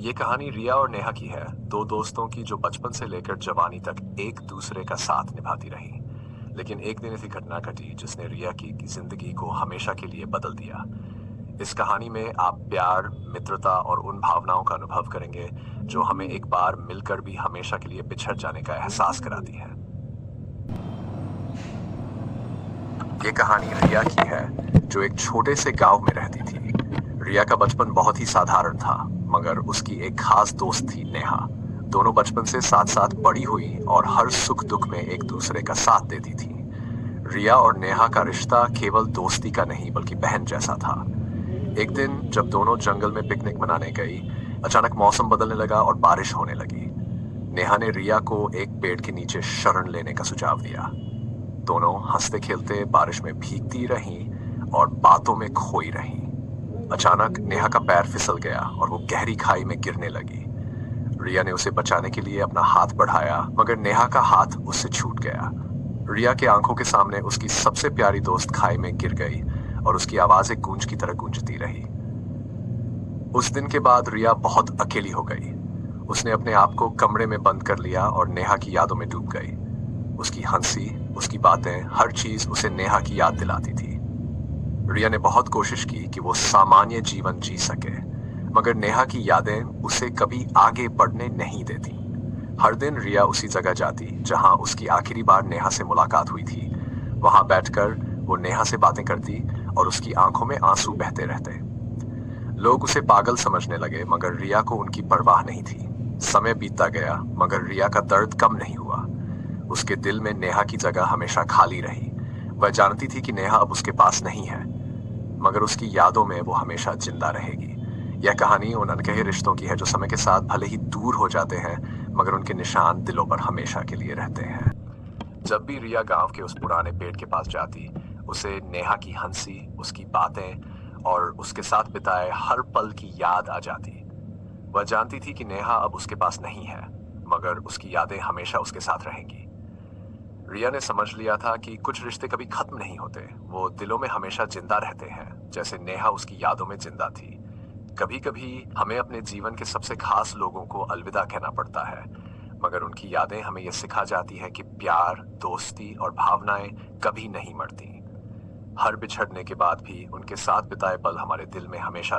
ये कहानी रिया और नेहा की है, दो दोस्तों की जो बचपन से लेकर जवानी तक एक दूसरे का साथ निभाती रही। लेकिन एक दिन ऐसी घटना घटी जिसने रिया की जिंदगी को हमेशा के लिए बदल दिया। इस कहानी में आप प्यार, मित्रता और उन भावनाओं का अनुभव करेंगे जो हमें एक बार मिलकर भी हमेशा के लिए बिछड़ जाने का एहसास कराती है। ये कहानी रिया की है, जो एक छोटे से गांव में रहती थी। रिया का बचपन बहुत ही साधारण था, मगर उसकी एक खास दोस्त थी, नेहा। दोनों बचपन से साथ साथ बड़ी हुई और हर सुख दुख में एक दूसरे का साथ देती थी। रिया और नेहा का रिश्ता केवल दोस्ती का नहीं बल्कि बहन जैसा था। एक दिन जब दोनों जंगल में पिकनिक मनाने गई, अचानक मौसम बदलने लगा और बारिश होने लगी। नेहा ने रिया को एक पेड़ के नीचे शरण लेने का सुझाव दिया। दोनों हंसते खेलते बारिश में भीगती रहीं और बातों में खोई रहीं। अचानक नेहा का पैर फिसल गया और वो गहरी खाई में गिरने लगी। रिया ने उसे बचाने के लिए अपना हाथ बढ़ाया, मगर नेहा का हाथ उससे छूट गया। रिया के आंखों के सामने उसकी सबसे प्यारी दोस्त खाई में गिर गई और उसकी आवाजें गूंज की तरह गूंजती रही। उस दिन के बाद रिया बहुत अकेली हो गई। उसने अपने आप को कमरे में बंद कर लिया और नेहा की यादों में डूब गई। उसकी हंसी, उसकी बातें, हर चीज उसे नेहा की याद दिलाती थी। रिया ने बहुत कोशिश की कि वो सामान्य जीवन जी सके, मगर नेहा की यादें उसे कभी आगे बढ़ने नहीं देती। हर दिन रिया उसी जगह जाती जहां उसकी आखिरी बार नेहा से मुलाकात हुई थी। वहां बैठकर वो नेहा से बातें करती और उसकी आंखों में आंसू बहते रहते। लोग उसे पागल समझने लगे, मगर रिया को उनकी परवाह नहीं थी। समय बीतता गया, मगर रिया का दर्द कम नहीं हुआ। उसके दिल में नेहा की जगह हमेशा खाली रही। वह जानती थी कि नेहा अब उसके पास नहीं है, मगर उसकी यादों में वो हमेशा जिंदा रहेगी। यह कहानी उन अनकहे रिश्तों की है जो समय के साथ भले ही दूर हो जाते हैं, मगर उनके निशान दिलों पर हमेशा के लिए रहते हैं। जब भी रिया गांव के उस पुराने पेड़ के पास जाती, उसे नेहा की हंसी, उसकी बातें और उसके साथ बिताए हर पल की याद आ जाती। वह जानती थी कि नेहा अब उसके पास नहीं है, मगर उसकी यादें हमेशा उसके साथ रहेंगी। रिया ने समझ लिया था कि कुछ रिश्ते कभी खत्म नहीं होते, वो दिलों में हमेशा जिंदा रहते हैं, जैसे नेहा उसकी यादों में जिंदा थी। कभी कभी हमें अपने जीवन के सबसे खास लोगों को अलविदा कहना पड़ता है, मगर उनकी यादें हमें यह सिखा जाती है कि प्यार, दोस्ती और भावनाएं कभी नहीं मरती। हर बिछड़ने के बाद भी उनके साथ बिताए पल हमारे दिल में हमेशा